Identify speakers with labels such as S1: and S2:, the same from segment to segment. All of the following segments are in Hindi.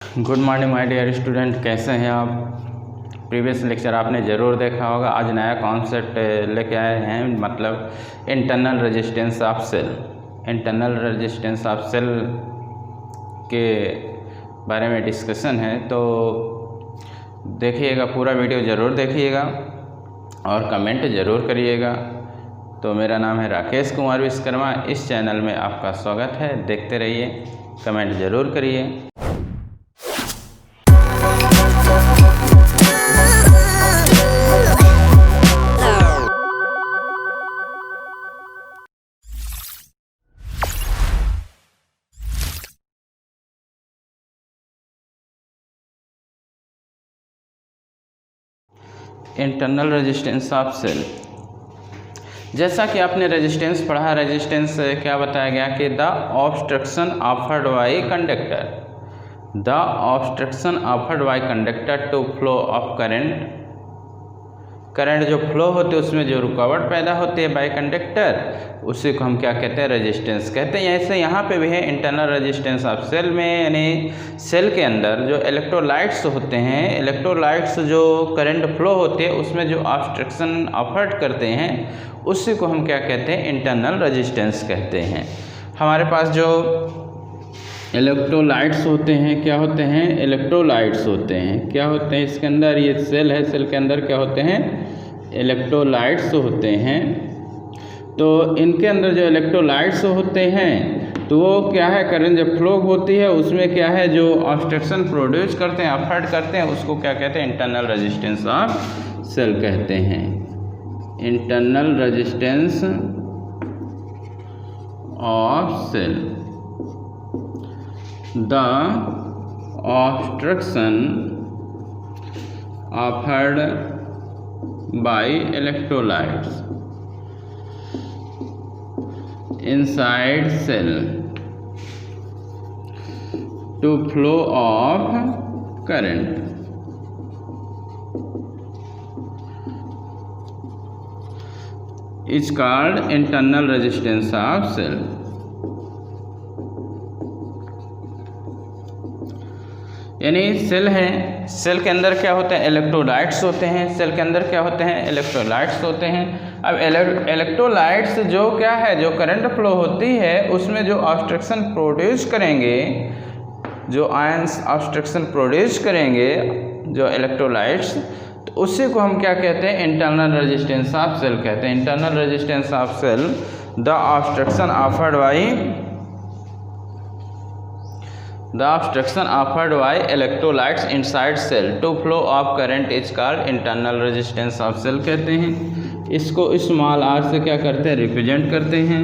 S1: Good morning my dear student, कैसे हैं आप। प्रीवियस लेक्चर आपने ज़रूर देखा होगा। आज नया कॉन्सेप्ट लेके आए हैं, मतलब internal resistance of cell. Internal resistance of cell के बारे में डिस्कशन है, तो देखिएगा, पूरा वीडियो ज़रूर देखिएगा और कमेंट ज़रूर करिएगा। तो मेरा नाम है राकेश कुमार विश्वकर्मा, इस चैनल में आपका स्वागत है। देखते रहिए, कमेंट ज़रूर करिए। Internal resistance of cell. जैसा कि आपने रेजिस्टेंस पढ़ा, रेजिस्टेंस क्या बताया गया कि the obstruction offered by conductor, the obstruction offered by conductor to flow of current. Current जो फ्लो होते हैं उसमें जो रुकावट पैदा होती है बाय कंडक्टर, उसी को हम क्या कहते हैं, रेजिस्टेंस कहते हैं। ऐसे यहाँ पे भी है इंटरनल रेजिस्टेंस ऑफ सेल में, यानी सेल के अंदर जो इलेक्ट्रोलाइट्स होते हैं, इलेक्ट्रोलाइट्स जो करंट फ्लो होते हैं उसमें जो ऑब्स्ट्रक्शन ऑफर्ड करते हैं, उसी को हम क्या कहते हैं, इंटरनल रेजिस्टेंस कहते हैं। हमारे पास जो इलेक्ट्रोलाइट्स होते हैं, क्या होते हैं, इलेक्ट्रोलाइट्स होते हैं। क्या होते हैं इसके अंदर, ये सेल है, सेल के अंदर क्या होते हैं, इलेक्ट्रोलाइट्स होते हैं। तो इनके अंदर जो इलेक्ट्रोलाइट्स होते हैं, तो वो क्या है, करंट जब फ्लो होती है उसमें क्या है, जो ऑब्स्ट्रक्शन प्रोड्यूस करते हैं, अफर्ट करते हैं, उसको क्या कहते हैं, इंटरनल रेजिस्टेंस ऑफ सेल कहते हैं। Internal resistance of cell. The obstruction offered by electrolytes inside cell to flow of current is called internal resistance of cell। यानी सेल है, सेल के अंदर क्या होते हैं, इलेक्ट्रोलाइट्स होते हैं। सेल के अंदर क्या होते हैं, इलेक्ट्रोलाइट्स होते हैं। अब इलेक्ट्रोलाइट्स जो क्या है, जो करंट फ्लो होती है उसमें जो ऑब्स्ट्रक्शन प्रोड्यूस करेंगे, जो आयंस ऑब्स्ट्रक्शन प्रोड्यूस करेंगे जो इलेक्ट्रोलाइट्स, तो उसी को हम क्या कहते हैं, इंटरनल रेजिस्टेंस ऑफ सेल कहते हैं। Internal resistance of cell, the obstruction offered by, the obstruction offered by electrolytes inside cell to flow of current is called internal resistance of cell कहते हैं। इसको स्मॉल आर से क्या करते हैं, रिप्रेजेंट करते हैं,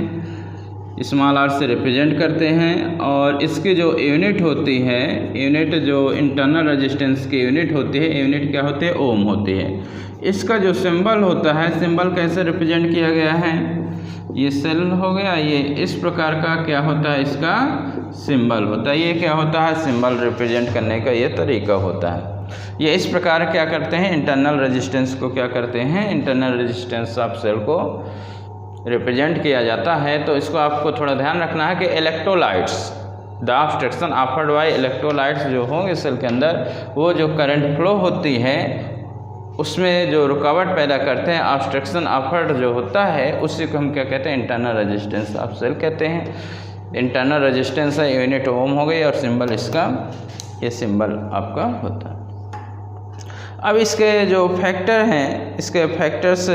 S1: स्मॉल आर से रिप्रेजेंट करते हैं। और इसकी जो यूनिट होती है, यूनिट जो इंटरनल रेजिस्टेंस की यूनिट होती है, यूनिट क्या होती है, ओम होती है। इसका जो सिंबल होता है, सिंबल कैसे रिप्रेजेंट किया गया है, ये सेल हो गया, ये इस प्रकार का क्या होता है, इसका सिंबल होता है। ये क्या होता है, सिंबल रिप्रेजेंट करने का ये तरीका होता है। ये इस प्रकार क्या करते हैं, इंटरनल रेजिस्टेंस को क्या करते हैं, इंटरनल रेजिस्टेंस ऑफ सेल को रिप्रेजेंट किया जाता है। तो इसको आपको थोड़ा ध्यान रखना है कि electrolytes, the obstruction offered bye electrolytes जो होंगे सेल के अंदर, वो जो करंट फ्लो होती है उसमें जो रुकावट पैदा करते हैं, ऑब्स्ट्रक्शन ऑफर्ड जो होता है, उसी को हम क्या कहते हैं, इंटरनल रेजिस्टेंस ऑफ सेल कहते हैं। इंटरनल रेजिस्टेंस है, यूनिट ओम हो गई, और सिंबल इसका, ये सिंबल आपका होता है। अब इसके जो फैक्टर हैं, इसके फैक्टर्स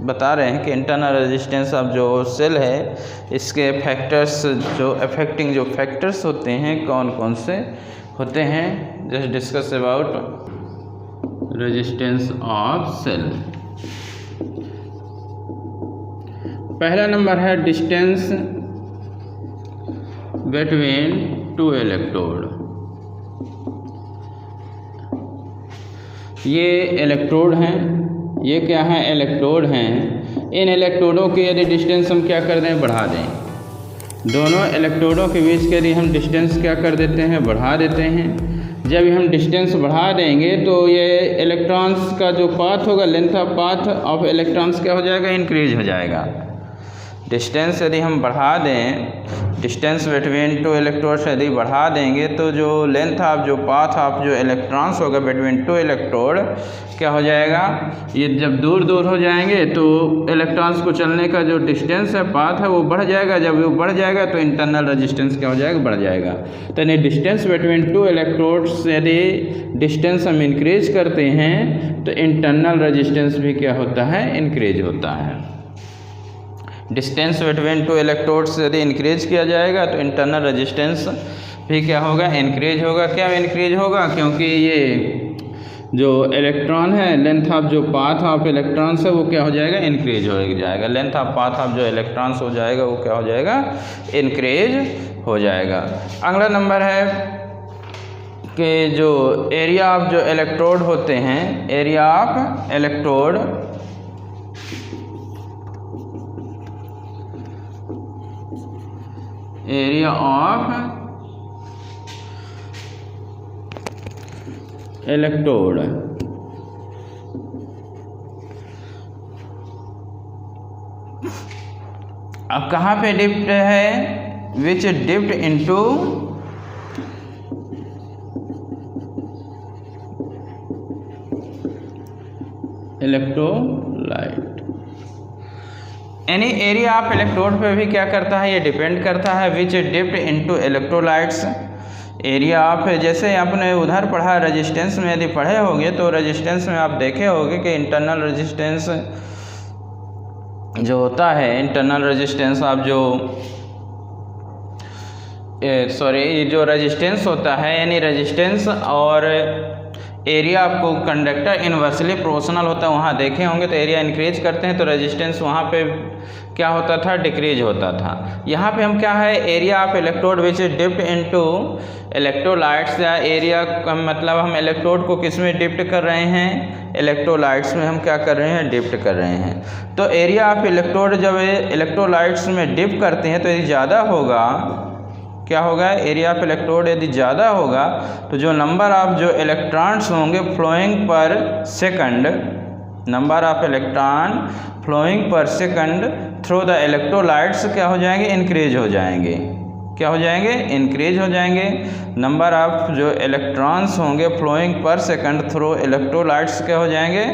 S1: बता रहे हैं कि इंटरनल रेजिस्टेंस ऑफ जो सेल है, इसके फैक्टर्स जो अफेक्टिंग जो फैक्टर्स होते हैं, कौन कौन से होते हैं। Just discuss about resistance of cell. पहला नंबर है डिस्टेंस बिटवीन टू इलेक्ट्रोड। ये इलेक्ट्रोड हैं, ये क्या है, इलेक्ट्रोड हैं। इन इलेक्ट्रोडों की यदि डिस्टेंस हम क्या कर दें, बढ़ा दें, दोनों इलेक्ट्रोडों के बीच के यदि हम डिस्टेंस क्या कर देते हैं, बढ़ा देते हैं। जब हम डिस्टेंस बढ़ा देंगे तो ये इलेक्ट्रॉन्स का जो पाथ होगा, length of path of electrons क्या हो जाएगा, इंक्रीज हो जाएगा। डिस्टेंस यदि हम बढ़ा दें, डिस्टेंस बिटवीन टू इलेक्ट्रोड्स यदि बढ़ा देंगे तो जो लेंथ ऑफ जो पाथ ऑफ जो इलेक्ट्रॉन्स होगा बिटवीन टू इलेक्ट्रोड क्या हो जाएगा, ये जब दूर दूर हो जाएंगे तो इलेक्ट्रॉन्स को चलने का जो डिस्टेंस है, पाथ है, वो बढ़ जाएगा। जब वो बढ़ जाएगा तो इंटरनल रेजिस्टेंस क्या हो जाएगा, बढ़ जाएगा। तो यानी डिस्टेंस बिटवीन टू इलेक्ट्रोड्स यदि डिस्टेंस हम इंक्रीज करते हैं तो इंटरनल रेजिस्टेंस भी क्या होता है, इंक्रीज होता है। डिस्टेंस बिटवीन टू इलेक्ट्रोड्स यदि इंक्रीज किया जाएगा तो इंटरनल रेजिस्टेंस भी क्या होगा, इंक्रीज होगा। क्या इंक्रीज होगा, क्योंकि ये जो इलेक्ट्रॉन है, लेंथ ऑफ जो पाथ ऑफ इलेक्ट्रॉन्स है वो क्या हो जाएगा, इंक्रीज हो जाएगा। लेंथ ऑफ पाथ ऑफ जो इलेक्ट्रॉन्स हो जाएगा वो क्या हो जाएगा, इंक्रीज हो जाएगा। अगला नंबर है कि जो एरिया ऑफ जो इलेक्ट्रोड होते हैं, area of electrode area of electrode अब कहाँ पे डिप्ट है, विच डिप्ट इनटू इलेक्ट्रोलाइट। यानी एरिया ऑफ इलेक्ट्रोड पे भी क्या करता है, ये डिपेंड करता है, विच डिप्ट इनटू इलेक्ट्रोलाइट्स। एरिया ऑफ, जैसे आपने उधर पढ़ा रेजिस्टेंस में, यदि पढ़े होंगे तो रेजिस्टेंस में आप देखे होंगे कि इंटरनल रेजिस्टेंस जो होता है, इंटरनल रेजिस्टेंस आप जो जो रेजिस्टेंस होता है, यानी रेजिस्टेंस और एरिया आपको कंडक्टर इनवर्सली प्रोपोर्शनल होता है, वहाँ देखे होंगे। तो एरिया इंक्रीज करते हैं तो रेजिस्टेंस वहाँ पे क्या होता था, डिक्रीज होता था। यहाँ पे हम क्या है, area of electrode which is dipped into electrolytes, या एरिया का मतलब हम इलेक्ट्रोड को किस में डिप्ट कर रहे हैं, इलेक्ट्रोलाइट्स में हम क्या कर रहे हैं, डिप्ट कर रहे हैं। तो एरिया ऑफ इलेक्ट्रोड जब इलेक्ट्रोलाइट्स में डिप करते हैं तो ये ज़्यादा होगा, क्या होगा, एरिया ऑफ इलेक्ट्रोड यदि ज़्यादा होगा तो जो नंबर ऑफ जो इलेक्ट्रॉन्स होंगे flowing per second, number of electron flowing per second through the electrolytes क्या हो जाएंगे, इंक्रीज हो जाएंगे। क्या हो जाएंगे, इंक्रीज हो जाएंगे। नंबर ऑफ जो इलेक्ट्रॉन्स होंगे flowing per second through electrolytes क्या हो जाएंगे,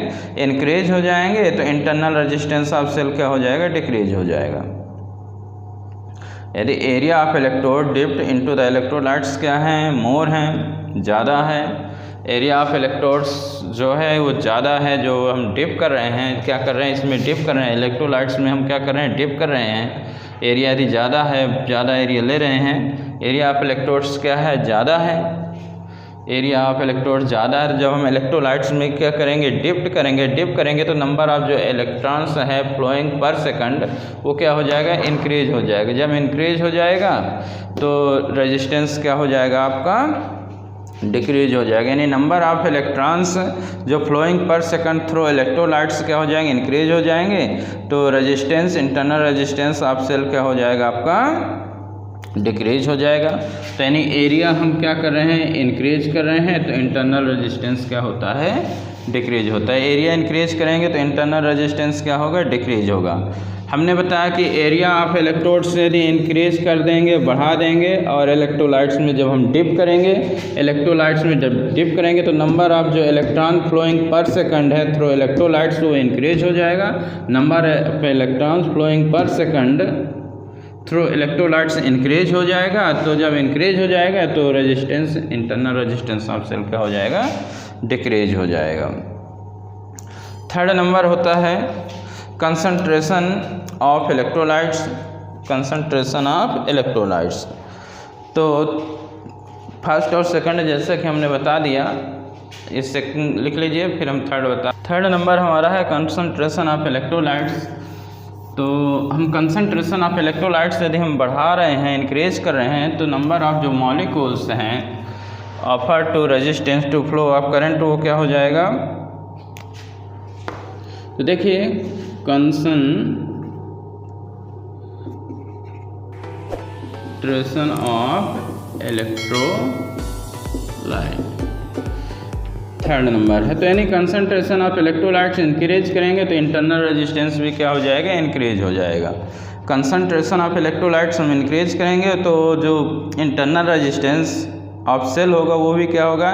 S1: इंक्रीज हो जाएंगे। तो इंटरनल रेजिस्टेंस ऑफ सेल क्या हो जाएगा, डिक्रीज हो जाएगा। यदि area of electrode dipped into the electrolytes क्या हैं, मोर हैं, ज़्यादा है। एरिया ऑफ इलेक्ट्रोड्स जो है वो ज़्यादा है, जो हम डिप कर रहे हैं, क्या कर रहे हैं, इसमें डिप कर रहे हैं, इलेक्ट्रोलाइट्स में हम क्या कर रहे हैं, डिप कर रहे हैं। एरिया यदि ज़्यादा है, ज़्यादा एरिया ले रहे हैं, एरिया ऑफ इलेक्ट्रोड्स क्या है, ज़्यादा है। एरिया ऑफ इलेक्ट्रोड ज़्यादा है, जब हम इलेक्ट्रोलाइट्स में क्या करेंगे, डिप करेंगे तो नंबर ऑफ जो इलेक्ट्रॉन्स है फ्लोइंग पर सेकंड वो क्या हो जाएगा, इंक्रीज हो जाएगा। जब इंक्रीज हो जाएगा तो रेजिस्टेंस क्या हो जाएगा, आपका डिक्रीज हो जाएगा। यानी नंबर ऑफ इलेक्ट्रॉन्स जो flowing per second through electrolytes क्या हो जाएंगे, इंक्रीज हो जाएंगे। तो resistance, internal resistance of cell क्या हो जाएगा, आपका डिक्रीज हो जाएगा। तो यानी एरिया हम क्या कर रहे हैं, इंक्रीज कर रहे हैं, तो इंटरनल रेजिस्टेंस क्या होता है, डिक्रीज होता है। एरिया इंक्रीज करेंगे तो इंटरनल रेजिस्टेंस क्या होगा, डिक्रीज होगा। हमने बताया कि एरिया ऑफ इलेक्ट्रोड से यदि इंक्रीज कर देंगे, बढ़ा देंगे, और इलेक्ट्रोलाइट्स में जब हम डिप करेंगे, इलेक्ट्रोलाइट्स में जब डिप करेंगे तो नंबर ऑफ जो इलेक्ट्रॉन फ्लोइंग पर सेकंड है थ्रू इलेक्ट्रोलाइट्स वो इंक्रीज हो जाएगा। Number of electrons flowing per second through electrolytes increase हो जाएगा। तो जब इंक्रीज हो जाएगा तो resistance, internal resistance of cell क्या हो जाएगा, डिक्रीज हो जाएगा। थर्ड नंबर होता है concentration of electrolytes, concentration of electrolytes. तो फर्स्ट और सेकंड जैसे कि हमने बता दिया, इस सेकंड लिख लीजिए, फिर हम थर्ड बता। थर्ड नंबर हमारा है कंसंट्रेशन ऑफ इलेक्ट्रोलाइट्स। तो हम कंसंट्रेशन ऑफ इलेक्ट्रोलाइट्स यदि हम बढ़ा रहे हैं, इंक्रीज कर रहे हैं, तो नंबर ऑफ जो मॉलिक्यूल्स हैं offer to resistance to flow of current वो क्या हो जाएगा। तो देखिए concentration of electrolyte third number है। तो यानी कंसंट्रेशन ऑफ इलेक्ट्रोलाइट्स इंक्रीज करेंगे तो इंटरनल रेजिस्टेंस भी क्या हो जाएगा, इंक्रीज हो जाएगा। कंसंट्रेशन ऑफ इलेक्ट्रोलाइट्स हम इंक्रीज करेंगे तो जो इंटरनल रेजिस्टेंस ऑफ सेल होगा वो भी क्या होगा,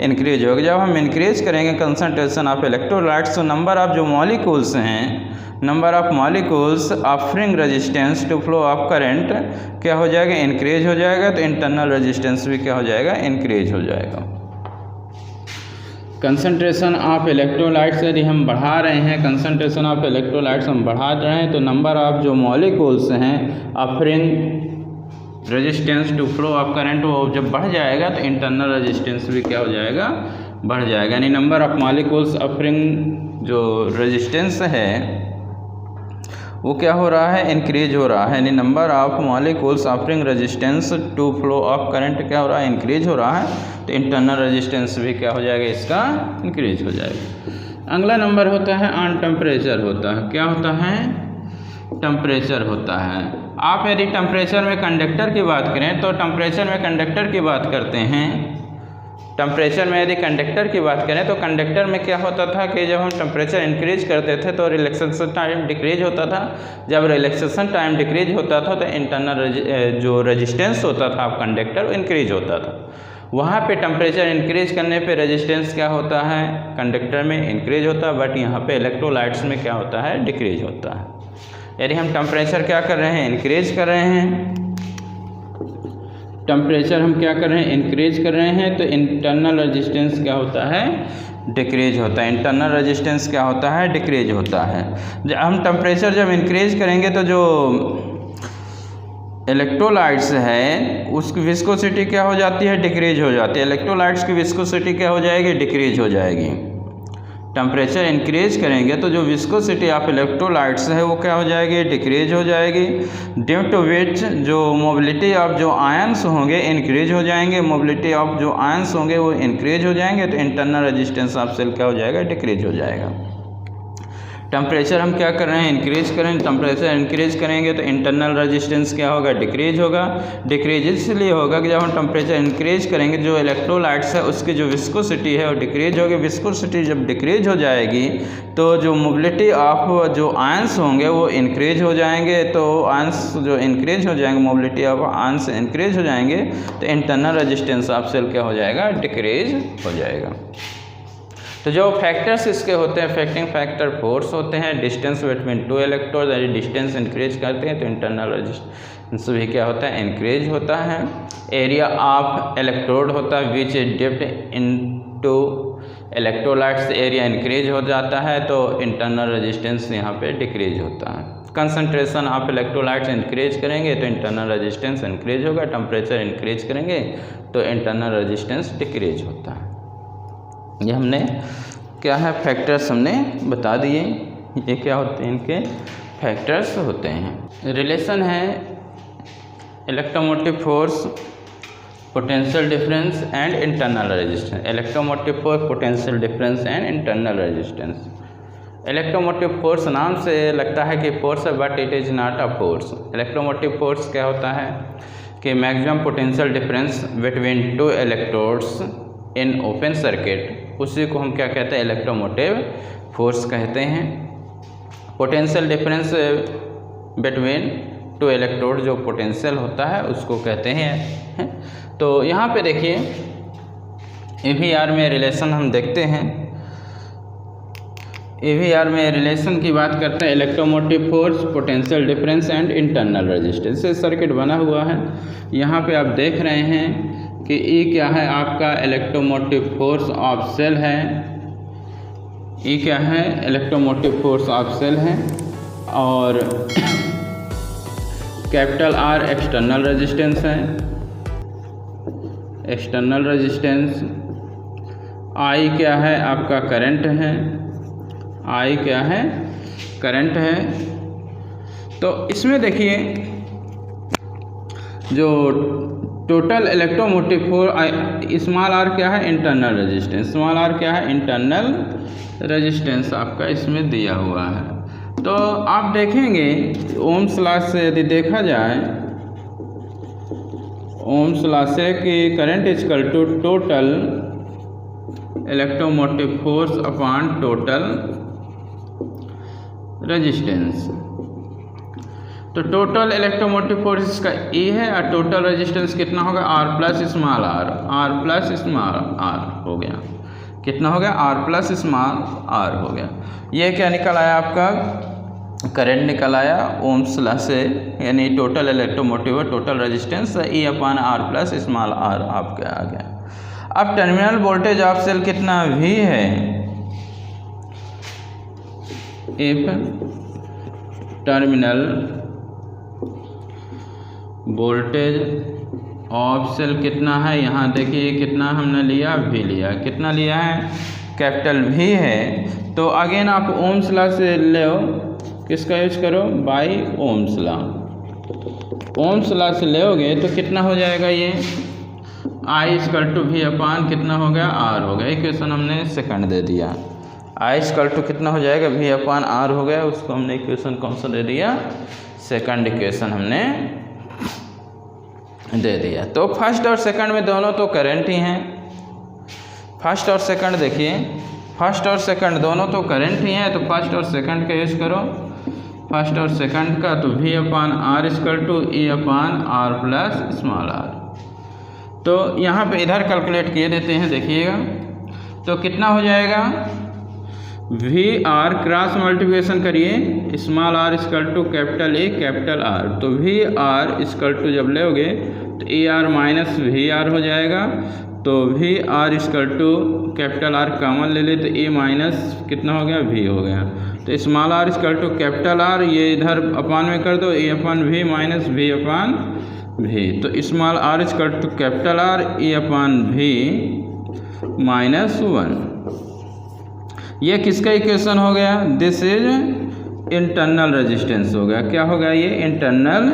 S1: इंक्रीज होगा। जब हम इंक्रीज करेंगे कंसंट्रेशन ऑफ इलेक्ट्रोलाइट्स तो नंबर ऑफ जो मॉलिक्यूल्स हैं, number of molecules offering resistance to flow of current क्या हो जाएगा, इंक्रीज हो जाएगा। तो इंटरनल रेजिस्टेंस भी क्या हो जाएगा, इंक्रीज हो जाएगा। कंसंट्रेशन ऑफ इलेक्ट्रोलाइट्स यदि हम बढ़ा रहे हैं, कंसंट्रेशन ऑफ इलेक्ट्रोलाइट्स हम बढ़ा रहे हैं तो नंबर ऑफ जो मॉलिक्यूल्स हैं offering resistance to flow of current वो जब बढ़ जाएगा तो इंटरनल रेजिस्टेंस भी क्या हो जाएगा, बढ़ जाएगा। यानी नंबर ऑफ मॉलिक्यूल्स ऑफरिंग जो रेजिस्टेंस है वो क्या हो रहा है, इंक्रीज हो रहा है। यानी number of molecules offering resistance to flow of current क्या हो रहा है, इंक्रीज हो रहा है। तो इंटरनल रेजिस्टेंस भी क्या हो जाएगा, इसका इंक्रीज हो जाएगा। अगला नंबर होता है ऑन टेम्परेचर होता है। क्या होता है, टेम्परेचर होता है। आप यदि टेम्परेचर में कंडक्टर की बात करें तो टेम्परेचर में कंडक्टर की बात करते हैं। टेम्परेचर में यदि कंडक्टर की बात करें तो कंडक्टर में क्या होता था कि जब हम टेम्परेचर इंक्रीज करते थे तो रिलैक्सेशन टाइम डिक्रीज होता था। जब रिलैक्सेशन टाइम डिक्रीज होता था तो इंटरनल जो रेजिस्टेंस होता था आप कंडक्टर इंक्रीज होता था। वहाँ पे टेम्परेचर इंक्रीज करने पे रेजिस्टेंस क्या होता है, कंडक्टर में इंक्रीज होता है, बट यहाँ पे इलेक्ट्रोलाइट्स में क्या होता है, डिक्रीज होता है। यदि हम टेम्परेचर क्या कर रहे हैं, इंक्रीज कर रहे हैं, टेम्परेचर हम क्या कर रहे हैं, इंक्रीज कर रहे हैं, तो इंटरनल रेजिस्टेंस क्या होता है, डिक्रीज होता है। इंटरनल रेजिस्टेंस क्या होता है, डिक्रीज होता है। जब हम टेम्परेचर जब इंक्रीज करेंगे तो जो इलेक्ट्रोलाइट्स है उसकी विस्कोसिटी क्या हो जाती है, डिक्रीज हो जाती है। इलेक्ट्रोलाइट्स की विस्कोसिटी क्या हो जाएगी, डिक्रीज हो जाएगी। टेम्परेचर इंक्रीज करेंगे तो जो विस्कोसिटी ऑफ इलेक्ट्रोलाइट्स है वो क्या हो जाएगी, डिक्रीज हो जाएगी। ड्यू टू विच जो मोबिलिटी ऑफ जो आयंस होंगे इंक्रीज हो जाएंगे, मोबिलिटी ऑफ जो आयंस होंगे वो इंक्रीज हो जाएंगे। तो इंटरनल रेजिस्टेंस ऑफ सेल क्या हो जाएगा, डिक्रीज हो जाएगा। टेम्परेचर हम क्या कर रहे हैं, इंक्रीज करें, टेम्परेचर इंक्रीज करेंगे तो इंटरनल रेजिस्टेंस क्या होगा, डिक्रीज होगा। डिक्रीज इसलिए होगा कि जब हम टेम्परेचर इंक्रीज करेंगे जो इलेक्ट्रोलाइट्स है उसकी जो विस्कोसिटी है वो डिक्रीज होगी। विस्कोसिटी जब डिक्रीज हो जाएगी तो जो मोबिलिटी ऑफ जो आयंस होंगे वो इंक्रीज हो जाएंगे। तो आयंस जो इंक्रीज हो जाएंगे, मोबिलिटी ऑफ आयंस इंक्रीज हो जाएंगे तो इंटरनल रेजिस्टेंस ऑफ सेल क्या हो जाएगा, डिक्रीज हो जाएगा। तो जो फैक्टर्स इसके होते हैं, अफेक्टिंग फैक्टर फोर्स होते हैं, डिस्टेंस बिटवीन टू इलेक्ट्रोड, यदि डिस्टेंस इंक्रीज करते हैं तो इंटरनल रेजिस्टेंस भी क्या होता है, इंक्रीज होता है। एरिया ऑफ इलेक्ट्रोड होता है which is dipped into electrolytes, area increase हो जाता है तो इंटरनल रेजिस्टेंस यहाँ पे डिक्रीज होता है। कंसंट्रेशन ऑफ इलेक्ट्रोलाइट्स इंक्रीज करेंगे तो इंटरनल रेजिस्टेंस इंक्रीज होगा। टेम्परेचर इंक्रीज करेंगे तो इंटरनल रेजिस्टेंस डिक्रीज होता है। ये हमने क्या है, फैक्टर्स हमने बता दिए। ये क्या होते हैं, इनके फैक्टर्स होते हैं। रिलेशन है electromotive force, potential difference and internal resistance. Electromotive force, potential difference and internal resistance. Electromotive force नाम से लगता है कि फोर्स है, but it is not a force. Electromotive force क्या होता है कि maximum potential difference between two electrodes in open circuit, उसी को हम क्या कहते हैं, इलेक्ट्रोमोटिव फोर्स कहते हैं। Potential difference between two electrode, जो पोटेंशियल होता है उसको कहते हैं। तो यहाँ पे देखिए EVR में रिलेशन हम देखते हैं। EVR में रिलेशन की बात करते हैं, electromotive force, potential difference and internal resistance से सर्किट बना हुआ है। यहाँ पे आप देख रहे हैं कि E क्या है, आपका इलेक्ट्रोमोटिव फोर्स ऑफ सेल है। E क्या है, इलेक्ट्रोमोटिव फोर्स ऑफ सेल है। और कैपिटल R एक्सटर्नल रेजिस्टेंस है, एक्सटर्नल रेजिस्टेंस। I क्या है, आपका करंट है, I क्या है, करंट है। तो इसमें देखिए जो total electromotive force, small r क्या है, इंटरनल रेजिस्टेंस। स्मॉल r क्या है, इंटरनल रेजिस्टेंस आपका इसमें दिया हुआ है। तो आप देखेंगे ओम्स लॉ से यदि देखा जाए, ओम्स लॉ से कि current is equal to total electromotive force upon total resistance. तो टोटल इलेक्ट्रोमोटिव फोर्स इसका E है और टोटल रेजिस्टेंस कितना होगा R प्लस स्मॉल आर हो गया। कितना हो गया? R प्लस स्मॉल आर हो गया। ये क्या निकल आया आपका? करंट निकल आया ओम्स लॉ से, यानी total electromotive total resistance E upon R plus small r आपके आ गया। अब टर्मिनल वोल्टेज ऑफ सेल कितना V है? टर्मिनल वोल्टेज ऑफ सेल कितना है? यहाँ देखिए कितना हमने लिया, V लिया। कितना लिया है? कैपिटल V है। तो अगेन आप ओम्स लॉ से ले, किसका यूज करो? By Ohm's law. Ohms law से लेओगे तो कितना हो जाएगा? ये I इक्वल टू V अपान कितना हो गया? R हो गया। इक्वेशन हमने सेकंड दे दिया। I इक्वल टू कितना हो जाएगा? V अपान R हो गया। उसको हमने इक्वेशन कौन सा दे दिया? सेकंड इक्वेशन हमने दे दिया। तो फर्स्ट और सेकंड में दोनों तो करंट ही हैं। फर्स्ट और सेकंड देखिए, फर्स्ट और सेकंड दोनों तो करंट ही हैं। तो फर्स्ट और सेकंड का यूज करो, फर्स्ट और सेकंड का। तो V upon R equal to E upon R plus small r. तो यहाँ पे इधर कैलकुलेट किए देते हैं, देखिएगा। तो कितना हो जाएगा? V R क्रॉस मल्टीप्लिकेशन करिए, small r equal to capital A capital R। तो V R इक्वल टू जब लेओगे तो A R minus V R हो जाएगा। तो V R equal to capital R common ले ले तो A माइनस कितना हो गया? V हो गया। तो small r equal to capital R, ये इधर अपान में कर दो, A upon V minus V upon V। तो small r equal to capital R, A upon V minus 1। ये किसका इक्वेशन हो गया? दिस इज इंटरनल रेजिस्टेंस हो गया। क्या हो गया? ये इंटरनल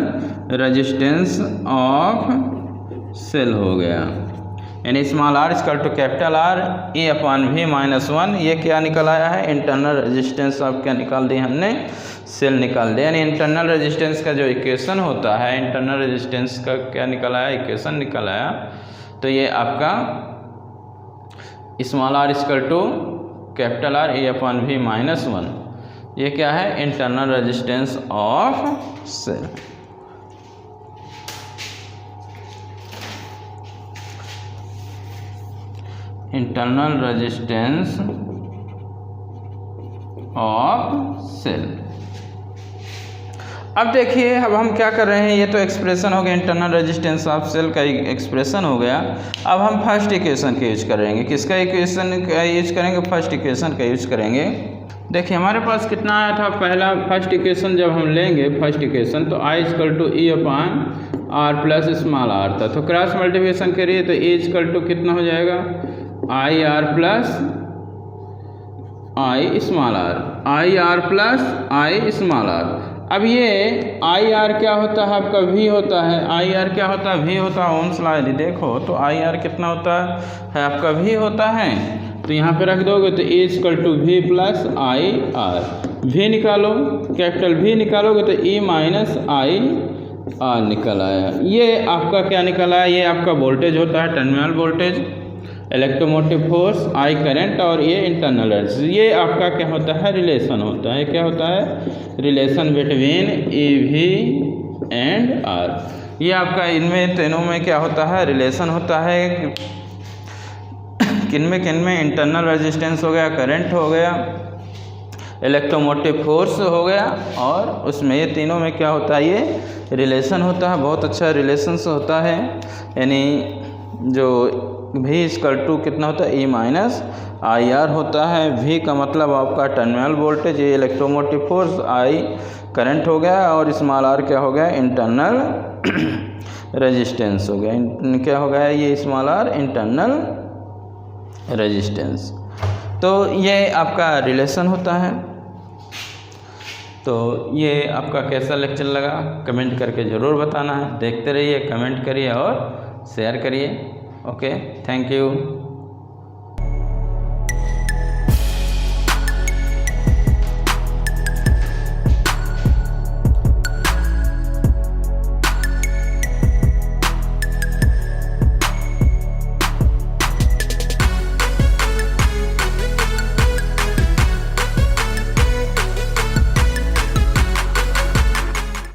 S1: रेजिस्टेंस ऑफ सेल हो गया। यानी small r equal to capital R, A upon V minus 1। ये क्या निकल आया है? इंटरनल रेजिस्टेंस ऑफ क्या निकाल दिया हमने? सेल निकाल दिया। यानी इंटरनल रेजिस्टेंस का जो इक्वेशन होता है, इंटरनल रेजिस्टेंस का क्या निकल आया? इक्वेशन निकल आया। तो ये आपका small r equal to capital R, A upon V minus 1। ये क्या है? Internal resistance of cell. Internal resistance of cell. अब देखिए, अब हम क्या कर रहे हैं? ये तो एक्सप्रेशन हो गया, इंटरनल रेजिस्टेंस ऑफ सेल का एक्सप्रेशन हो गया। अब हम फर्स्ट इक्वेशन का यूज करेंगे। किसका इक्वेशन का यूज करेंगे? फर्स्ट इक्वेशन का यूज करेंगे। देखिए हमारे पास कितना आया था? पहला फर्स्ट इक्वेशन जब हम लेंगे फर्स्ट इक्वेशन, तो I equal to E upon R plus small r था। तो क्रॉस मल्टीप्लिकेशन करिए तो A इक्वल टू कितना हो जाएगा? I R plus I small r, I R plus I small r. अब ये I R क्या होता है? आपका V होता है। I R क्या होता है? V होता है। ओम्स लॉ यदि देखो तो I R कितना होता है? आपका V होता है। तो यहाँ पे रख दोगे तो A equal to V plus I R। V निकालो, कैपिटल V निकालोगे तो E माइनस I R निकल आया। ये आपका क्या निकल आया? ये आपका वोल्टेज होता है, terminal voltage, electromotive force, I current, और ये इंटरनल रेजिस्टेंस। ये आपका क्या होता है? रिलेशन होता है। क्या होता है? Relation between EV and R। ये आपका इनमें तीनों में क्या होता है? रिलेशन होता है। किनमें इंटरनल रेजिस्टेंस हो गया, करंट हो गया, इलेक्ट्रोमोटिव फोर्स हो गया, और उसमें ये तीनों में क्या होता है? ये रिलेशन होता है। बहुत अच्छा रिलेशंस होता है। यानी जो V इक्वल टू कितना होता है? E माइनस I R होता है। V का मतलब आपका टर्मिनल वोल्टेज, ये इलेक्ट्रोमोटिव फोर्स, I करंट हो गया, और स्मॉल r क्या हो गया? इंटरनल रेजिस्टेंस हो गया। क्या हो गया? ये स्मॉल r इंटरनल रेजिस्टेंस। तो ये आपका रिलेशन होता है। तो ये आपका कैसा लेक्चर लगा कमेंट करके ज़रूर बताना है। देखते रहिए, कमेंट करिए और शेयर करिए। Okay, thank you.